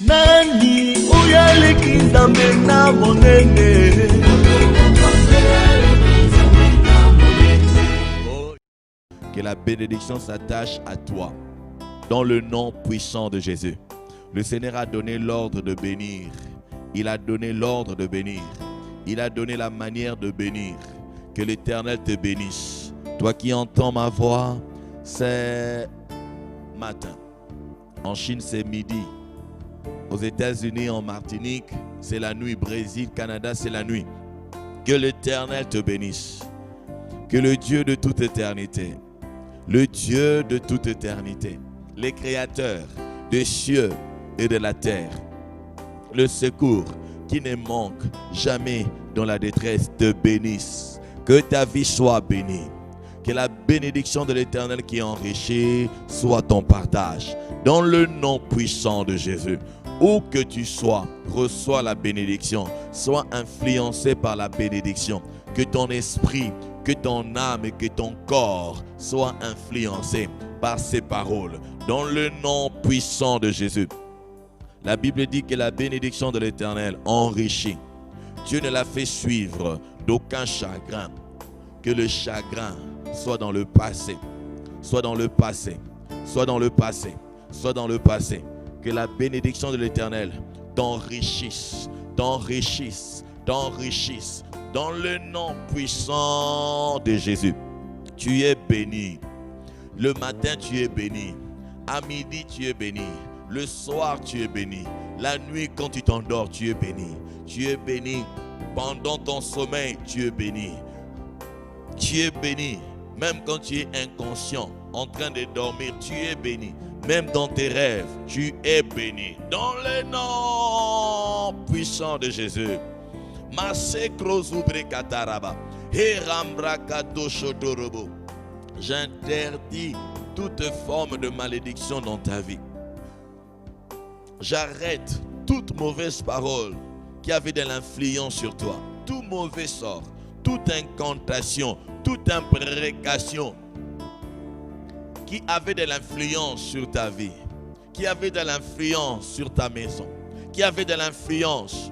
Nani uyaleki nzambe na monene. Que la bénédiction s'attache à toi. Dans le nom puissant de Jésus. Le Seigneur a donné l'ordre de bénir. Il a donné l'ordre de bénir. Il a donné la manière de bénir. Que l'Éternel te bénisse. Toi qui entends ma voix, c'est matin. En Chine, c'est midi. Aux États-Unis, en Martinique, c'est la nuit. Brésil, Canada, c'est la nuit. Que l'Éternel te bénisse. Que le Dieu de toute éternité, le Dieu de toute éternité, les créateurs des cieux et de la terre, le secours qui ne manque jamais dans la détresse, te bénisse. Que ta vie soit bénie. Que la bénédiction de l'Éternel qui enrichit soit ton partage. Dans le nom puissant de Jésus, où que tu sois, reçois la bénédiction. Sois influencé par la bénédiction. Que ton esprit, que ton âme et que ton corps soient influencés par ces paroles. Dans le nom puissant de Jésus. La Bible dit que la bénédiction de l'Éternel enrichit. Dieu ne l'a fait suivre d'aucun chagrin. Que le chagrin soit dans le passé. Soit dans le passé. Soit dans le passé. Soit dans le passé. Que la bénédiction de l'Éternel t'enrichisse. T'enrichisse. T'enrichisse. Dans le nom puissant de Jésus. Tu es béni. Le matin, tu es béni. À midi, tu es béni. Le soir, tu es béni. La nuit, quand tu t'endors, tu es béni. Tu es béni. Pendant ton sommeil, tu es béni. Tu es béni. Même quand tu es inconscient, en train de dormir, tu es béni. Même dans tes rêves, tu es béni. Dans le nom puissant de Jésus. J'interdis toute forme de malédiction dans ta vie. J'arrête toute mauvaise parole qui avait de l'influence sur toi. Tout mauvais sort, toute incantation, toute imprécation qui avait de l'influence sur ta vie, qui avait de l'influence sur ta maison, qui avait de l'influence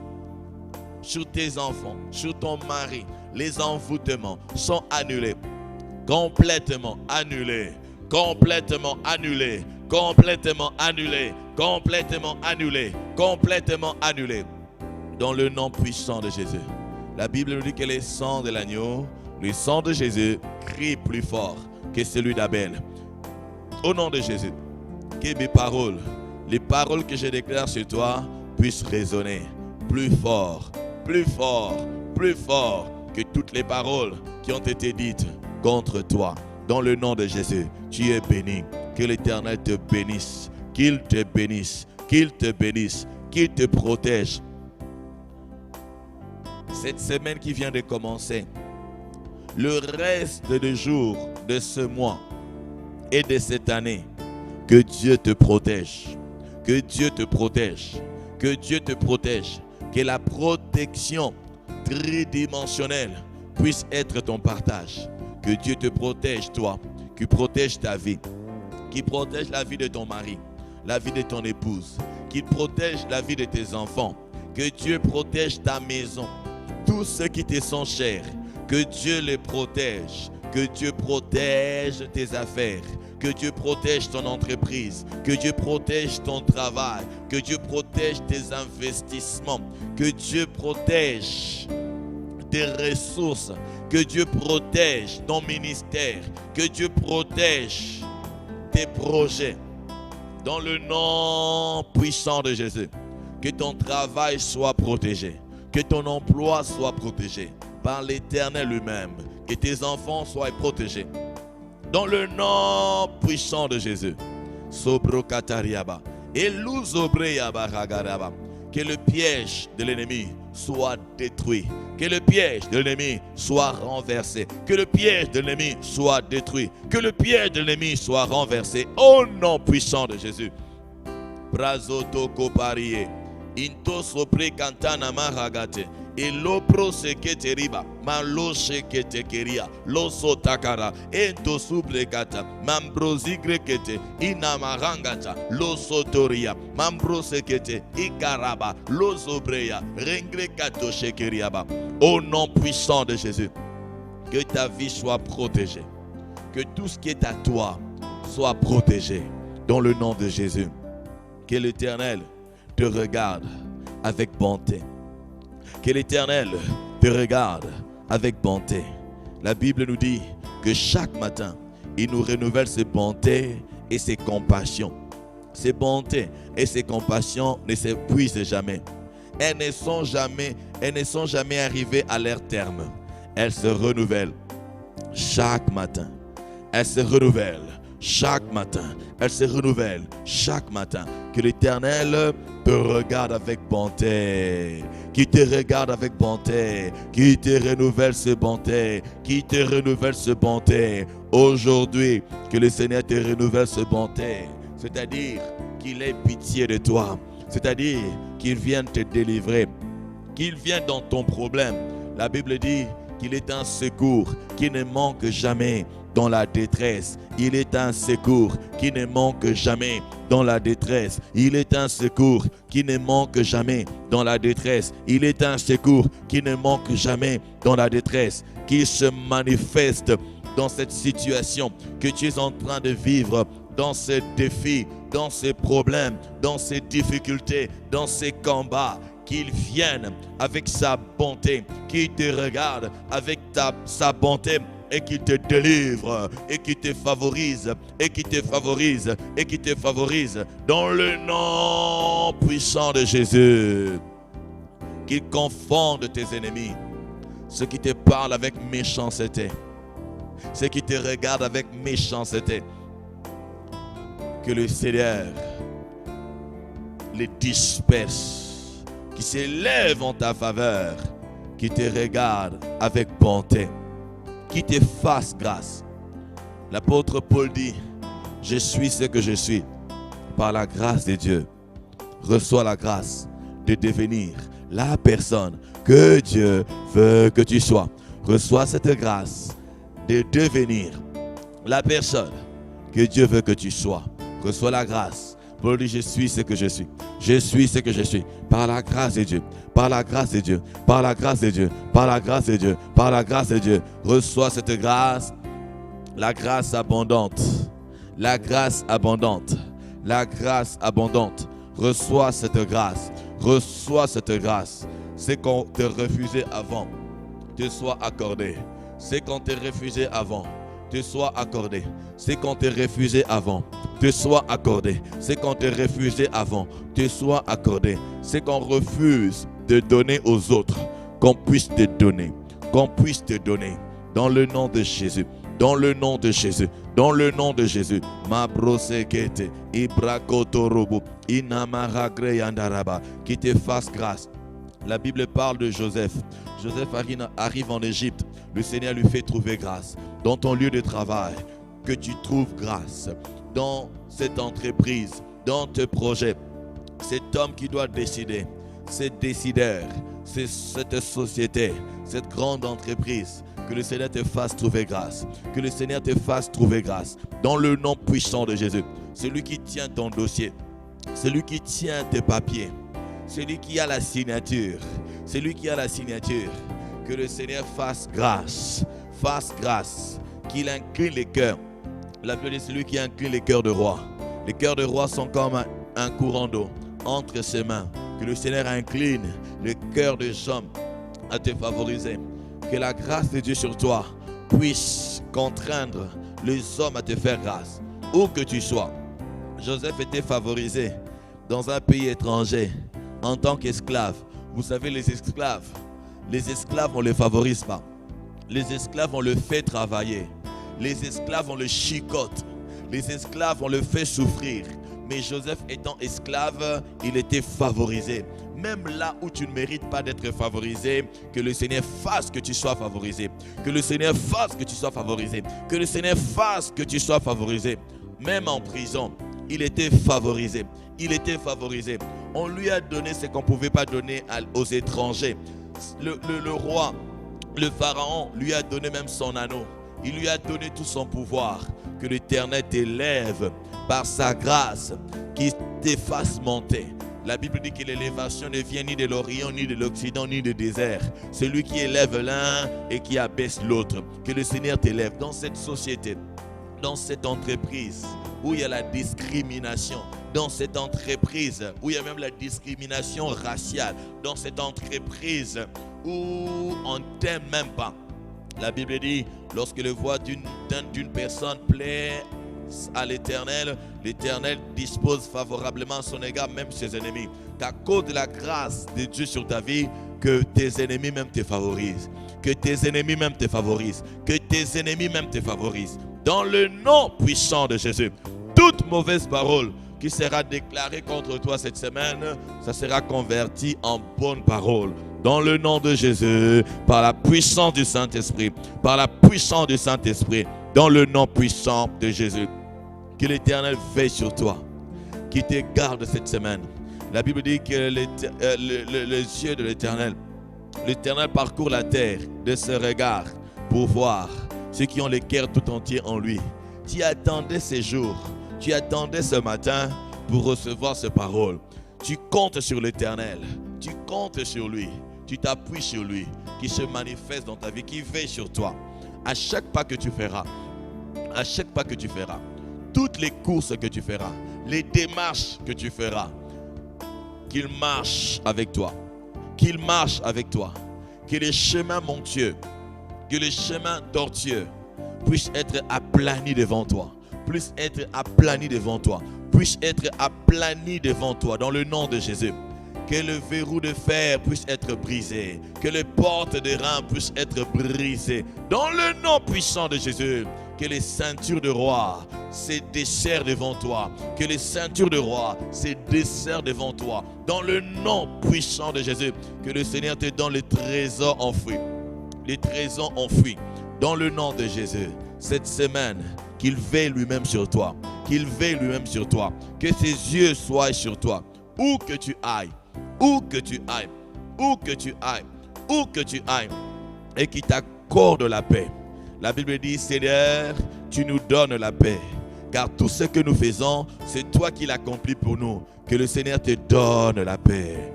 sur tes enfants, sur ton mari. Les envoûtements sont annulés. Complètement annulés. Complètement annulés. Complètement annulés. Complètement annulés. Complètement annulés. Dans le nom puissant de Jésus. La Bible nous dit que le sang de l'agneau, le sang de Jésus crie plus fort que celui d'Abel. Au nom de Jésus, que mes paroles, les paroles que je déclare sur toi puissent résonner plus fort, plus fort, plus fort que toutes les paroles qui ont été dites contre toi. Dans le nom de Jésus, tu es béni. Que l'Éternel te bénisse, qu'il te bénisse, qu'il te bénisse, qu'il te protège. Cette semaine qui vient de commencer, le reste des jours de ce mois et de cette année, que Dieu te protège, que Dieu te protège, que Dieu te protège, que la protection tridimensionnelle puisse être ton partage. Que Dieu te protège, toi, qui protège ta vie, qui protège la vie de ton mari, la vie de ton épouse, qui protège la vie de tes enfants. Que Dieu protège ta maison, tous ceux qui te sont chers. Que Dieu les protège, que Dieu protège tes affaires, que Dieu protège ton entreprise, que Dieu protège ton travail, que Dieu protège tes investissements, que Dieu protège tes ressources, que Dieu protège ton ministère, que Dieu protège tes projets. Dans le nom puissant de Jésus, que ton travail soit protégé, que ton emploi soit protégé par l'Éternel lui-même, que tes enfants soient protégés. Dans le nom puissant de Jésus, Sobrokatariaba, Eluzobreyaba Ragaraba, que le piège de l'ennemi soit détruit, que le piège de l'ennemi soit renversé, que le piège de l'ennemi soit détruit, que le piège de l'ennemi soit renversé au nom puissant de Jésus. Brazoto Koparie, Into sopre kantana maragate. Et l'opro sekete riba. Malo sekete keria. Loso takara. Ento subrekata. Mambrosi grekete. Inamarangata. Loso toria. Mambro sekete. Ikaraba. Loso breya. Rengrekato shekeriaba. Au nom puissant de Jésus. Que ta vie soit protégée. Que tout ce qui est à toi soit protégé. Dans le nom de Jésus. Que l'Éternel te regarde avec bonté. Que l'Éternel te regarde avec bonté. La Bible nous dit que chaque matin, il nous renouvelle ses bontés et ses compassions. Ses bontés et ses compassions ne s'épuisent jamais. Elles ne sont jamais arrivées à leur terme. Elles se renouvellent chaque matin. Elles se renouvellent chaque matin. Elles se renouvellent chaque matin. Que l'Éternel te regarde avec bonté. Qui te regarde avec bonté. Qui te renouvelle ce bonté. Qui te renouvelle ce bonté. Aujourd'hui, que le Seigneur te renouvelle ce bonté. C'est-à-dire qu'il ait pitié de toi. C'est-à-dire qu'il vienne te délivrer. Qu'il vienne dans ton problème. La Bible dit qu'il est un secours qui ne manque jamais dans la détresse. Il est un secours qui ne manque jamais dans la détresse. Il est un secours qui ne manque jamais dans la détresse. Il est un secours qui ne manque jamais dans la détresse. Qui se manifeste dans cette situation que tu es en train de vivre, dans ces défis, dans ces problèmes, dans ces difficultés, dans ces combats. Qu'il vienne avec sa bonté, qu'il te regarde avec sa bonté et qu'il te délivre et qu'il te favorise et qu'il te favorise et qu'il te favorise dans le nom puissant de Jésus. Qu'il confonde tes ennemis, ceux qui te parlent avec méchanceté, ceux qui te regardent avec méchanceté. Que le Seigneur les disperse, qui s'élève en ta faveur, qui te regarde avec bonté, qui te fasse grâce. L'apôtre Paul dit, je suis ce que je suis par la grâce de Dieu. Reçois la grâce de devenir la personne que Dieu veut que tu sois. Reçois cette grâce de devenir la personne que Dieu veut que tu sois. Reçois la grâce. Paul dit, je suis ce que je suis. Je suis ce que je suis. Par la grâce de Dieu. Par la grâce de Dieu. Par la grâce de Dieu. Par la grâce de Dieu. Par la grâce de Dieu. Reçois cette grâce. La grâce abondante. La grâce abondante. La grâce abondante. Reçois cette grâce. Reçois cette grâce. C'est qu'on te refusait avant, te soit accordé. C'est qu'on te refusait avant, te soit accordé. C'est qu'on te refusait avant, te soit accordé. C'est qu'on te refusait avant, te soit accordé. C'est qu'on refuse de donner aux autres, qu'on puisse te donner. Qu'on puisse te donner. Dans le nom de Jésus. Dans le nom de Jésus. Dans le nom de Jésus. Mabrosekete, Ibrakotorobo, Inamaragreyandaraba, qui te fasse grâce. La Bible parle de Joseph. Joseph arrive en Égypte. Le Seigneur lui fait trouver grâce. Dans ton lieu de travail, que tu trouves grâce. Dans cette entreprise, dans tes projets. Cet homme qui doit décider, cet décideur, cette société, cette grande entreprise, que le Seigneur te fasse trouver grâce. Que le Seigneur te fasse trouver grâce. Dans le nom puissant de Jésus. Celui qui tient ton dossier. Celui qui tient tes papiers. Celui qui a la signature. Celui qui a la signature. Que le Seigneur fasse grâce. Fasse grâce. Qu'il incline les cœurs. La Bible dit celui qui incline les cœurs de roi. Les cœurs de roi sont comme un courant d'eau entre ses mains. Que le Seigneur incline le cœur des hommes à te favoriser. Que la grâce de Dieu sur toi puisse contraindre les hommes à te faire grâce. Où que tu sois. Joseph était favorisé dans un pays étranger en tant qu'esclave. Vous savez, les esclaves, on ne les favorise pas. Les esclaves, on le fait travailler. Les esclaves, on le chicote. Les esclaves, on le fait souffrir. Mais Joseph étant esclave, il était favorisé. Même là où tu ne mérites pas d'être favorisé, que le Seigneur fasse que tu sois favorisé. Que le Seigneur fasse que tu sois favorisé. Que le Seigneur fasse que tu sois favorisé. Même en prison, il était favorisé. Il était favorisé. On lui a donné ce qu'on ne pouvait pas donner aux étrangers. Le roi, le pharaon, lui a donné même son anneau. Il lui a donné tout son pouvoir. Que l'Éternel t'élève par sa grâce, qui te fasse monter. La Bible dit que l'élévation ne vient ni de l'Orient, ni de l'Occident, ni du désert. C'est lui qui élève l'un et qui abaisse l'autre. Que le Seigneur t'élève dans cette société, dans cette entreprise où il y a la discrimination, dans cette entreprise où il y a même la discrimination raciale, dans cette entreprise où on ne t'aime même pas. La Bible dit, lorsque le voix d'une personne plaît à l'Éternel, l'Éternel dispose favorablement à son égard, même ses ennemis. Qu'à cause de la grâce de Dieu sur ta vie, que tes ennemis même te favorisent. Que tes ennemis même te favorisent. Que tes ennemis même te favorisent. Dans le nom puissant de Jésus, toute mauvaise parole qui sera déclarée contre toi cette semaine, ça sera converti en bonne parole. Dans le nom de Jésus, par la puissance du Saint-Esprit, par la puissance du Saint-Esprit, dans le nom puissant de Jésus, que l'Éternel veille sur toi, qu'il te garde cette semaine. La Bible dit que les yeux de l'Éternel parcourt la terre de ce regard pour voir ceux qui ont le cœur tout entier en lui. Tu attendais ces jours, tu attendais ce matin pour recevoir ces paroles. Tu comptes sur l'Éternel, tu comptes sur lui, tu t'appuies sur lui, qui se manifeste dans ta vie, qui veille sur toi. À chaque pas que tu feras, toutes les courses que tu feras, les démarches que tu feras, qu'il marche avec toi, que les chemins montueux, que les chemins tortueux puissent être aplanis devant toi, puissent être aplanis devant toi, dans le nom de Jésus. Que le verrou de fer puisse être brisé, que les portes de reins puissent être brisées, dans le nom puissant de Jésus. Que les ceintures de roi se desserrent devant toi, que les ceintures de roi se desserrent devant toi, dans le nom puissant de Jésus. Que le Seigneur te donne les trésors enfouis, dans le nom de Jésus. Cette semaine, qu'il veille lui-même sur toi, que ses yeux soient sur toi, où que tu ailles, et qu'il t'accorde la paix. La Bible dit, Seigneur, tu nous donnes la paix, car tout ce que nous faisons, c'est toi qui l'accomplis pour nous. Que le Seigneur te donne la paix,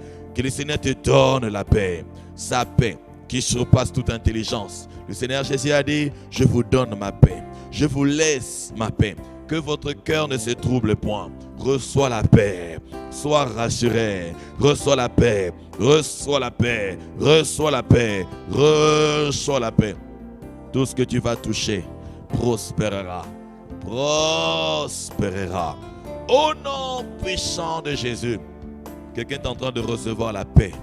sa paix qui surpasse toute intelligence. Le Seigneur Jésus a dit, je vous donne ma paix, je vous laisse ma paix. Que votre cœur ne se trouble point. Reçois la paix. Sois rassuré. Reçois la paix. Tout ce que tu vas toucher prospérera. Au nom puissant de Jésus. Quelqu'un est en train de recevoir la paix.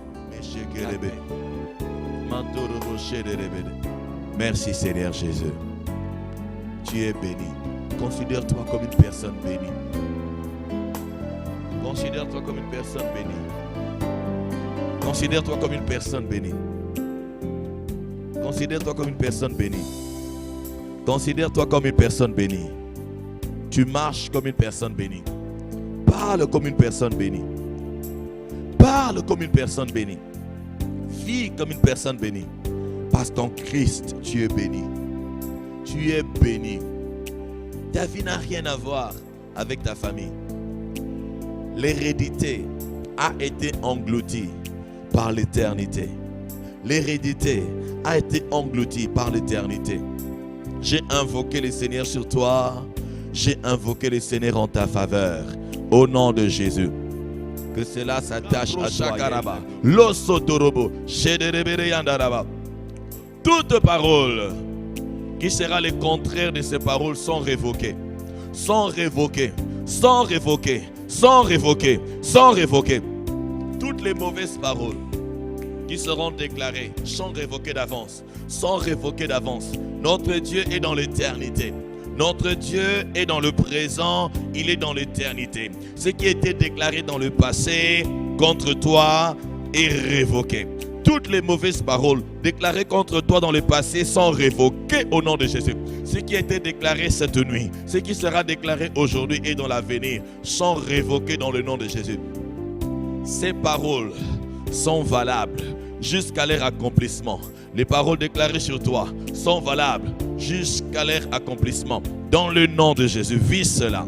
Merci Seigneur Jésus. Tu es béni. Considère-toi comme une personne bénie. Considère-toi comme une personne bénie. Tu marches comme une personne bénie. Parle comme une personne bénie. Vis comme une personne bénie. Parce qu'en Christ, tu es béni. Ta vie n'a rien à voir avec ta famille. L'hérédité a été engloutie par l'éternité. J'ai invoqué le Seigneur sur toi. J'ai invoqué le Seigneur en ta faveur. Au nom de Jésus. Que cela s'attache à toi. Toute parole qui sera le contraire de ces paroles sont révoquées. Toutes les mauvaises paroles qui seront déclarées sont révoquées d'avance. Notre Dieu est dans l'éternité. Notre Dieu est dans le présent, il est dans l'éternité. Ce qui était déclaré dans le passé contre toi est révoqué. Toutes les mauvaises paroles déclarées contre toi dans le passé sont révoquées au nom de Jésus. Ce qui a été déclaré cette nuit, ce qui sera déclaré aujourd'hui et dans l'avenir sont révoqués dans le nom de Jésus. Ces paroles sont valables jusqu'à leur accomplissement. Les paroles déclarées sur toi sont valables jusqu'à leur accomplissement. Dans le nom de Jésus, vis cela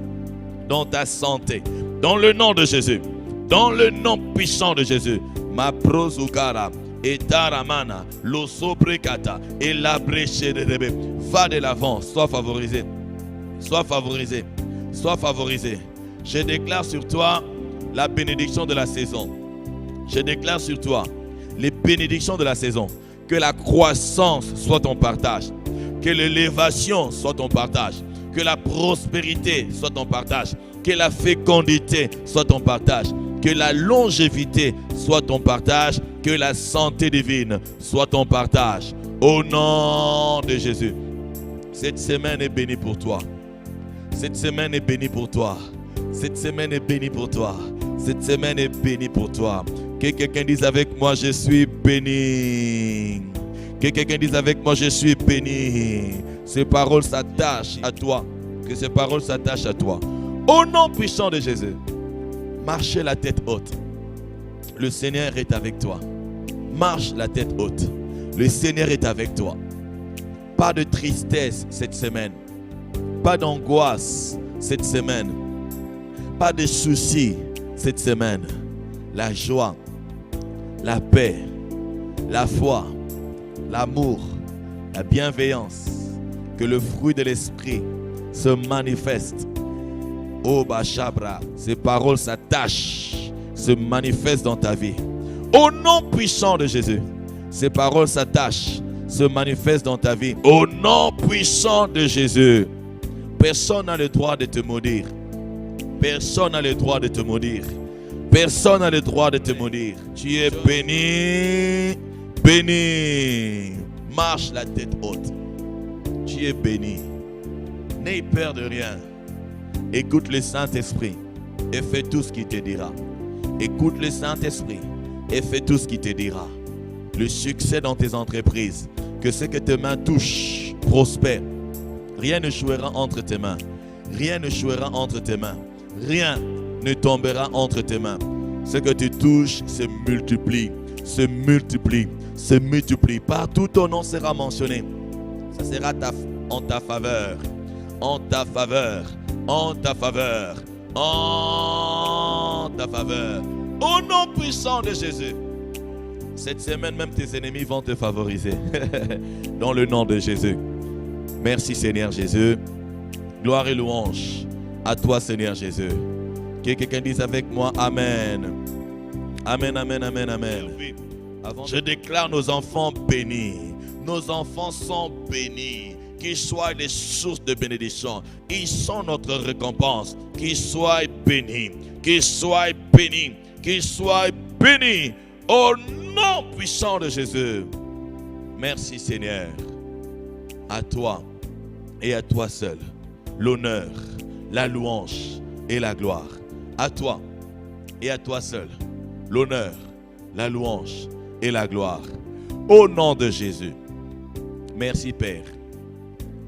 dans ta santé. Dans le nom de Jésus. Dans le nom puissant de Jésus. Ma prosugara et taramana, lo sobrekata et la breche de débé. Va de l'avant, sois favorisé. Sois favorisé. Sois favorisé. Je déclare sur toi la bénédiction de la saison. Je déclare sur toi les bénédictions de la saison. Que la croissance soit ton partage. Que l'élévation soit ton partage. Que la prospérité soit ton partage. Que la fécondité soit ton partage. Que la longévité soit ton partage. Que la santé divine soit ton partage. Au nom de Jésus. Cette semaine est bénie pour toi. Cette semaine est bénie pour toi. Cette semaine est bénie pour toi. Cette semaine est bénie pour toi. Que quelqu'un dise avec moi, je suis béni. Que quelqu'un dise avec moi, je suis béni. Ces paroles s'attachent à toi. Que ces paroles s'attachent à toi. Au nom puissant de Jésus, marchez la tête haute. Le Seigneur est avec toi. Marche la tête haute. Le Seigneur est avec toi. Pas de tristesse cette semaine. Pas d'angoisse cette semaine. Pas de soucis cette semaine. La joie, la paix, la foi, l'amour, la bienveillance, que le fruit de l'esprit se manifeste. Oh Bachabra, ces paroles s'attachent, se manifestent dans ta vie. Au nom puissant de Jésus, ces paroles s'attachent, se manifestent dans ta vie. Au nom puissant de Jésus, personne n'a le droit de te maudire. Personne n'a le droit de te maudire. Personne n'a le droit de te maudire. Tu es béni, béni. Marche la tête haute. Tu es béni. N'aie peur de rien. Écoute le Saint-Esprit et fais tout ce qu'il te dira. Écoute le Saint-Esprit et fais tout ce qu'il te dira. Le succès dans tes entreprises, que ce que tes mains touchent prospère. Rien ne jouera entre tes mains. Rien ne jouera entre tes mains. Rien ne tombera entre tes mains. Ce que tu touches se multiplie, se multiplie, se multiplie. Partout ton nom sera mentionné. Ça sera en ta faveur, en ta faveur, en ta faveur, en ta faveur. Au nom puissant de Jésus. Cette semaine, même tes ennemis vont te favoriser. Dans le nom de Jésus. Merci Seigneur Jésus. Gloire et louange à toi Seigneur Jésus. Que quelqu'un dise avec moi Amen. Amen, amen, amen, amen. Je déclare nos enfants bénis. Nos enfants sont bénis. Qu'ils soient des sources de bénédiction. Ils sont notre récompense. Qu'ils soient bénis. Qu'ils soient bénis. Qu'ils soient bénis. Au nom puissant de Jésus. Merci Seigneur. À toi et à toi seul. L'honneur, la louange et la gloire. À toi et à toi seul. L'honneur, la louange et la gloire. Au nom de Jésus. Merci Père.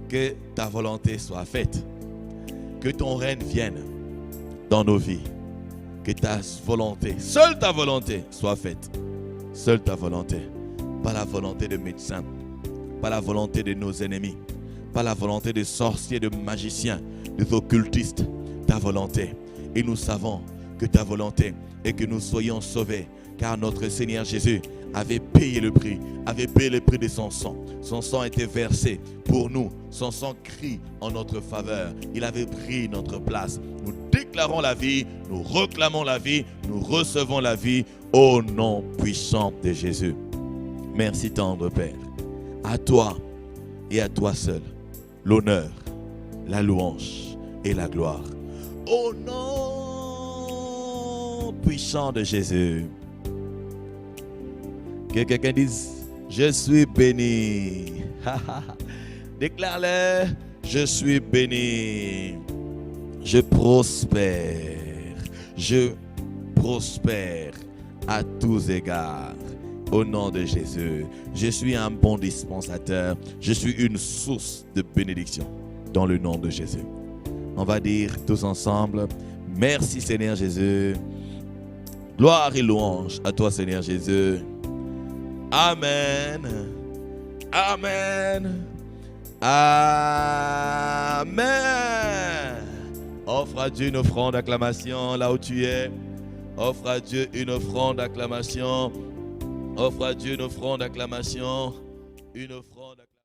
Que ta volonté soit faite. Que ton règne vienne dans nos vies. Que ta volonté, seule ta volonté soit faite. Seule ta volonté. Pas la volonté de médecins. Pas la volonté de nos ennemis. Pas la volonté des sorciers, de magiciens, des occultistes. Ta volonté. Et nous savons que ta volonté est que nous soyons sauvés. Car notre Seigneur Jésus avait payé le prix de son sang. Son sang a été versé pour nous. Son sang crie en notre faveur. Il avait pris notre place. Nous déclarons la vie, nous reclamons la vie, nous recevons la vie au nom puissant de Jésus. Merci tendre Père. À toi et à toi seul, l'honneur, la louange et la gloire. Au nom puissant de Jésus. Que quelqu'un dise, je suis béni. Déclare-le, je suis béni. Je prospère. Je prospère à tous égards. Au nom de Jésus, je suis un bon dispensateur. Je suis une source de bénédiction. Dans le nom de Jésus. On va dire tous ensemble, merci Seigneur Jésus. Gloire et louange à toi, Seigneur Jésus. Amen. Amen. Amen. Offre à Dieu une offrande d'acclamation là où tu es. Offre à Dieu une offrande d'acclamation. Offre à Dieu une offrande d'acclamation. Une offrande d'acclamation.